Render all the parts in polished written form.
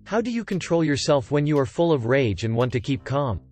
How do you control yourself when you are full of rage and want to keep calm?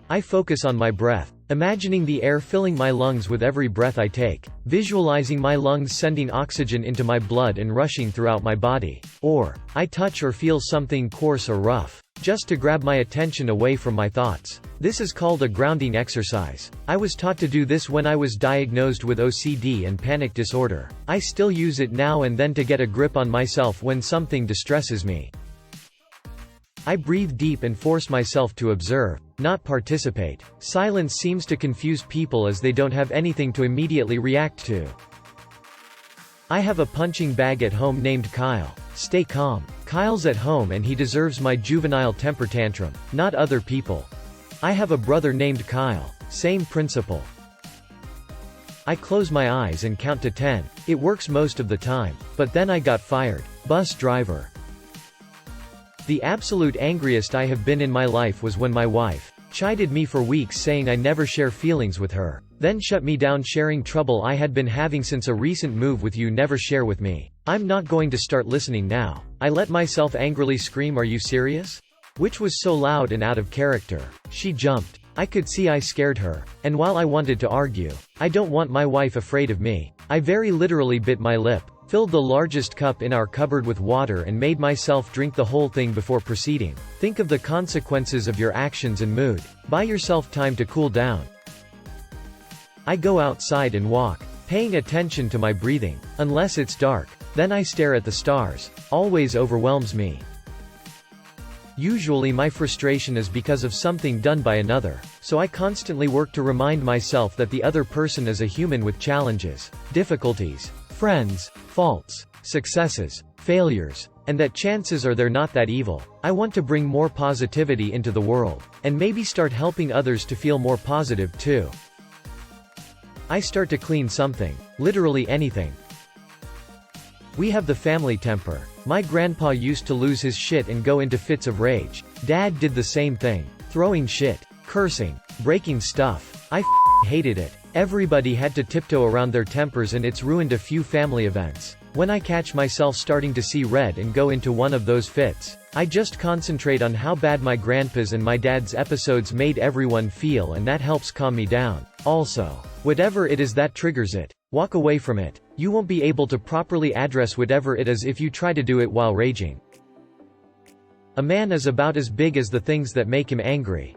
I focus on my breath, imagining the air filling my lungs with every breath I take, visualizing my lungs sending oxygen into my blood and rushing throughout my body. Or, I touch or feel something coarse or rough, just to grab my attention away from my thoughts. This is called a grounding exercise. I was taught to do this when I was diagnosed with OCD and panic disorder. I still use it now and then to get a grip on myself when something distresses me. I breathe deep and force myself to observe, not participate. Silence seems to confuse people as they don't have anything to immediately react to. I have a punching bag at home named Kyle. Stay calm. Kyle's at home and he deserves my juvenile temper tantrum, not other people. I have a brother named Kyle. Same principle. I close my eyes and count to 10. It works most of the time, but then I got fired. Bus driver. The absolute angriest I have been in my life was when my wife chided me for weeks saying I never share feelings with her, then shut me down sharing trouble I had been having since a recent move with you never share with me. I'm not going to start listening now. I let myself angrily scream, "Are you serious?" Which was so loud and out of character. She jumped. I could see I scared her, and while I wanted to argue, I don't want my wife afraid of me. I very literally bit my lip, filled the largest cup in our cupboard with water and made myself drink the whole thing before proceeding. Think of the consequences of your actions and mood. Buy yourself time to cool down. I go outside and walk, paying attention to my breathing. Unless it's dark, then I stare at the stars. Always overwhelms me. Usually my frustration is because of something done by another, so I constantly work to remind myself that the other person is a human with challenges, difficulties, friends, faults, successes, failures, and that chances are they're not that evil. I want to bring more positivity into the world, and maybe start helping others to feel more positive too. I start to clean something, literally anything. We have the family temper. My grandpa used to lose his shit and go into fits of rage. Dad did the same thing, throwing shit, cursing, breaking stuff. I hated it. Everybody had to tiptoe around their tempers and it's ruined a few family events. When I catch myself starting to see red and go into one of those fits, I just concentrate on how bad my grandpa's and my dad's episodes made everyone feel, and that helps calm me down. Also, whatever it is that triggers it, walk away from it. You won't be able to properly address whatever it is if you try to do it while raging. A man is about as big as the things that make him angry.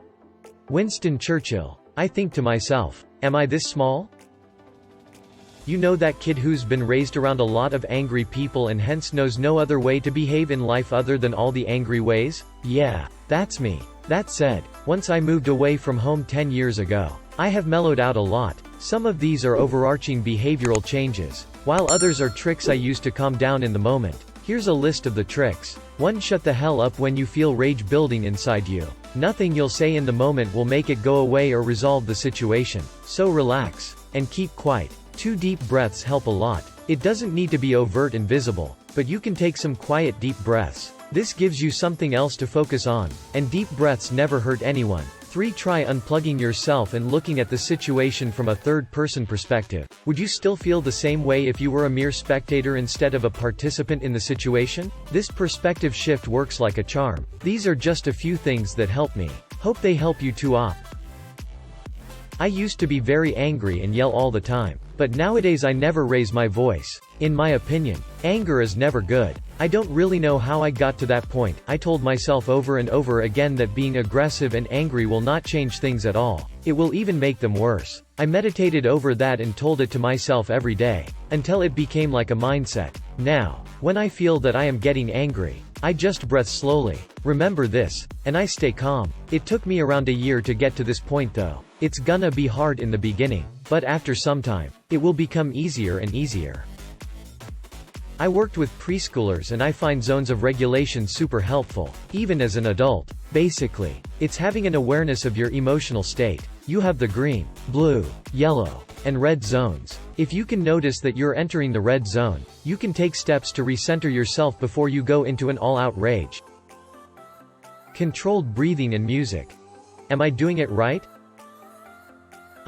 Winston Churchill. I think to myself, am I this small? You know that kid who's been raised around a lot of angry people and hence knows no other way to behave in life other than all the angry ways? Yeah, that's me. That said, once I moved away from home 10 years ago, I have mellowed out a lot. Some of these are overarching behavioral changes, while others are tricks I use to calm down in the moment. Here's a list of the tricks. 1. Shut the hell up when you feel rage building inside you. Nothing you'll say in the moment will make it go away or resolve the situation, so relax and keep quiet. 2. Deep breaths help a lot. It doesn't need to be overt and visible, but you can take some quiet deep breaths. This gives you something else to focus on, and deep breaths never hurt anyone. 3. Try unplugging yourself and looking at the situation from a third-person perspective. Would you still feel the same way if you were a mere spectator instead of a participant in the situation? This perspective shift works like a charm. These are just a few things that help me. Hope they help you too. I used to be very angry and yell all the time, but nowadays I never raise my voice. In my opinion, anger is never good. I don't really know how I got to that point. I told myself over and over again that being aggressive and angry will not change things at all. It will even make them worse. I meditated over that and told it to myself every day, until it became like a mindset. Now, when I feel that I am getting angry, I just breathe slowly, remember this, and I stay calm. It took me around a year to get to this point though. It's gonna be hard in the beginning, but after some time, it will become easier and easier. I worked with preschoolers and I find zones of regulation super helpful, even as an adult. Basically, it's having an awareness of your emotional state. You have the green, blue, yellow, and red zones. If you can notice that you're entering the red zone, you can take steps to recenter yourself before you go into an all-out rage. Controlled breathing and music. Am I doing it right?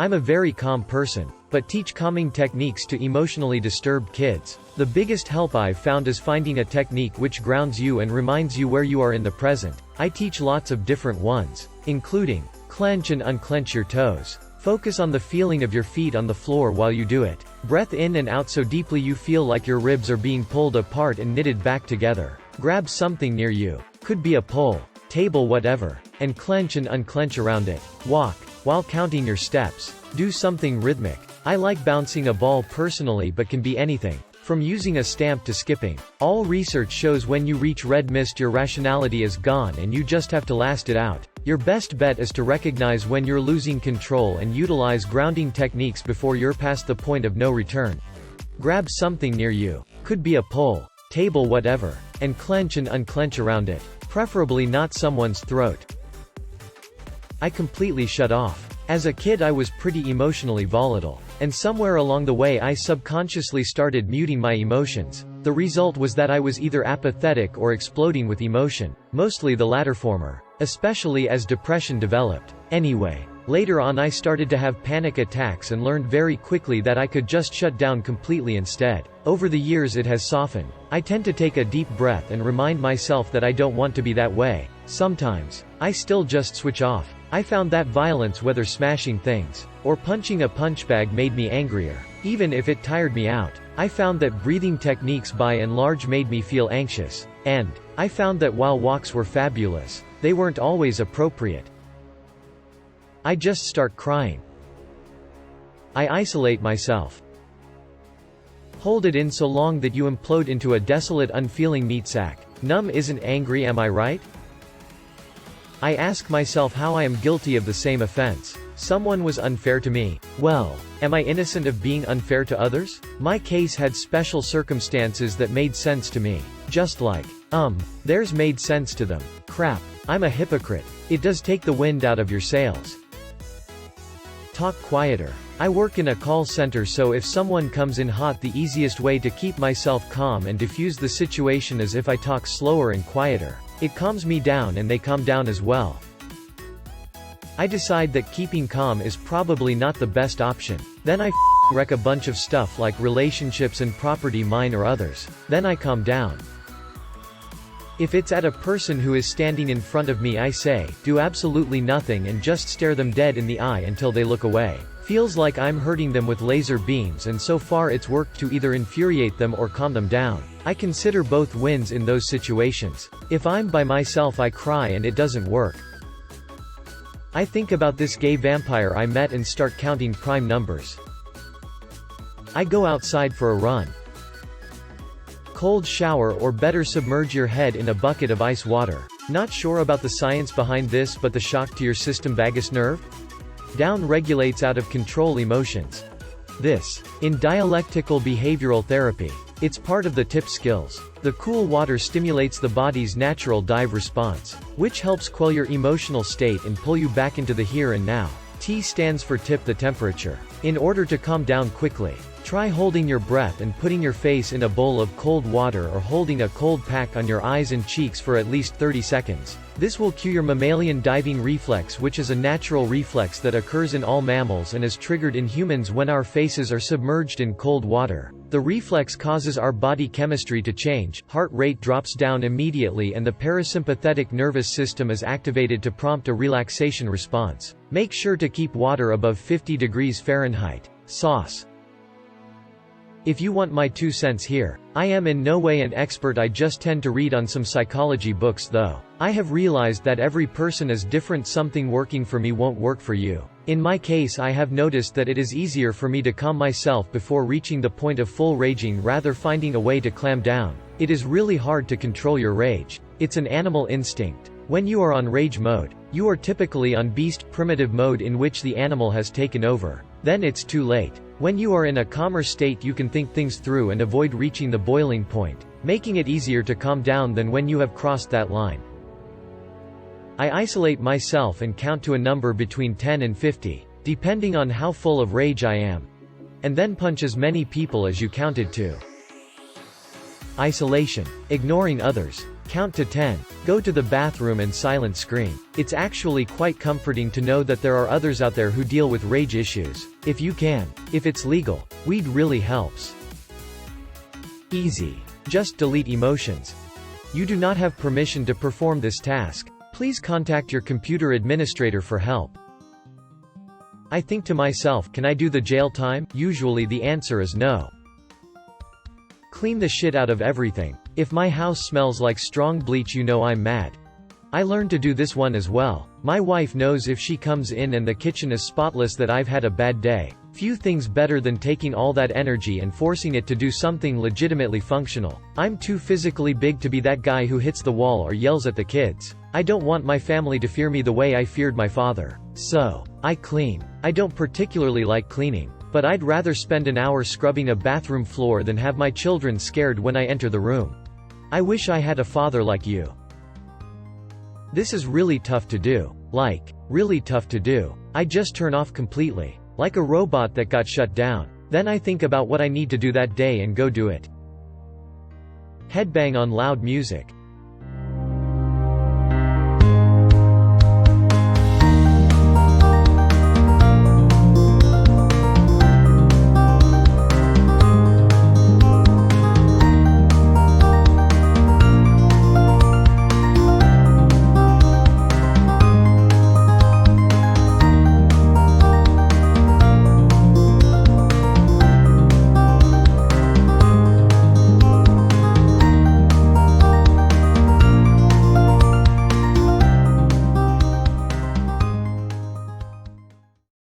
I'm a very calm person, but teach calming techniques to emotionally disturbed kids. The biggest help I've found is finding a technique which grounds you and reminds you where you are in the present. I teach lots of different ones, including clench and unclench your toes. Focus on the feeling of your feet on the floor while you do it. Breath in and out so deeply you feel like your ribs are being pulled apart and knitted back together. Grab something near you. Could be a pole, table, whatever, and clench and unclench around it. Walk, while counting your steps. Do something rhythmic. I like bouncing a ball personally, but can be anything, from using a stamp to skipping. All research shows when you reach red mist your rationality is gone and you just have to last it out. Your best bet is to recognize when you're losing control and utilize grounding techniques before you're past the point of no return. Grab something near you. Could be a pole, table, whatever, and clench and unclench around it. Preferably not someone's throat. I completely shut off. As a kid I was pretty emotionally volatile, and somewhere along the way I subconsciously started muting my emotions. The result was that I was either apathetic or exploding with emotion, mostly the latter former, especially as depression developed. Anyway, later on I started to have panic attacks and learned very quickly that I could just shut down completely instead. Over the years it has softened. I tend to take a deep breath and remind myself that I don't want to be that way. Sometimes, I still just switch off. I found that violence, whether smashing things or punching a punch bag, made me angrier, even if it tired me out. I found that breathing techniques by and large made me feel anxious, and I found that while walks were fabulous, they weren't always appropriate. I just start crying. I isolate myself. Hold it in so long that you implode into a desolate, unfeeling meat sack. Numb isn't angry, am I right? I ask myself how I am guilty of the same offense. Someone was unfair to me. Well, am I innocent of being unfair to others? My case had special circumstances that made sense to me. Just like, theirs made sense to them. Crap, I'm a hypocrite. It does take the wind out of your sails. Talk quieter. I work in a call center, so if someone comes in hot, the easiest way to keep myself calm and diffuse the situation is if I talk slower and quieter. It calms me down and they calm down as well. I decide that keeping calm is probably not the best option. Then I wreck a bunch of stuff like relationships and property, mine or others. Then I calm down. If it's at a person who is standing in front of me, I say, do absolutely nothing and just stare them dead in the eye until they look away. Feels like I'm hurting them with laser beams, and so far it's worked to either infuriate them or calm them down. I consider both wins in those situations. If I'm by myself I cry and it doesn't work. I think about this gay vampire I met and start counting prime numbers. I go outside for a run. Cold shower, or better submerge your head in a bucket of ice water. Not sure about the science behind this, but the shock to your system vagus nerve down regulates out of control emotions. This, in dialectical behavioral therapy, it's part of the tip skills. The cool water stimulates the body's natural dive response, which helps quell your emotional state and pull you back into the here and now. T stands for tip the temperature. In order to calm down quickly, try holding your breath and putting your face in a bowl of cold water, or holding a cold pack on your eyes and cheeks for at least 30 seconds. This will cue your mammalian diving reflex, which is a natural reflex that occurs in all mammals and is triggered in humans when our faces are submerged in cold water. The reflex causes our body chemistry to change, heart rate drops down immediately, and the parasympathetic nervous system is activated to prompt a relaxation response. Make sure to keep water above 50 degrees Fahrenheit. Sauce. If you want my 2 cents here, I am in no way an expert, I just tend to read on some psychology books though. I have realized that every person is different, something working for me won't work for you. In my case I have noticed that it is easier for me to calm myself before reaching the point of full raging, rather finding a way to clam down. It is really hard to control your rage. It's an animal instinct. When you are on rage mode, you are typically on beast primitive mode, in which the animal has taken over. Then it's too late. When you are in a calmer state you can think things through and avoid reaching the boiling point, making it easier to calm down than when you have crossed that line. I isolate myself and count to a number between 10 and 50, depending on how full of rage I am. And then punch as many people as you counted to. Isolation. Ignoring others. Count to 10. Go to the bathroom and silent scream. It's actually quite comforting to know that there are others out there who deal with rage issues. If you can. If it's legal. Weed really helps. Easy. Just delete emotions. You do not have permission to perform this task. Please contact your computer administrator for help. I think to myself, can I do the jail time? Usually the answer is no. Clean the shit out of everything. If my house smells like strong bleach, you know I'm mad. I learned to do this one as well. My wife knows if she comes in and the kitchen is spotless that I've had a bad day. Few things better than taking all that energy and forcing it to do something legitimately functional. I'm too physically big to be that guy who hits the wall or yells at the kids. I don't want my family to fear me the way I feared my father. So, I clean. I don't particularly like cleaning, but I'd rather spend an hour scrubbing a bathroom floor than have my children scared when I enter the room. I wish I had a father like you. This is really tough to do. Like, really tough to do. I just turn off completely. Like a robot that got shut down. Then I think about what I need to do that day and go do it. Headbang on loud music.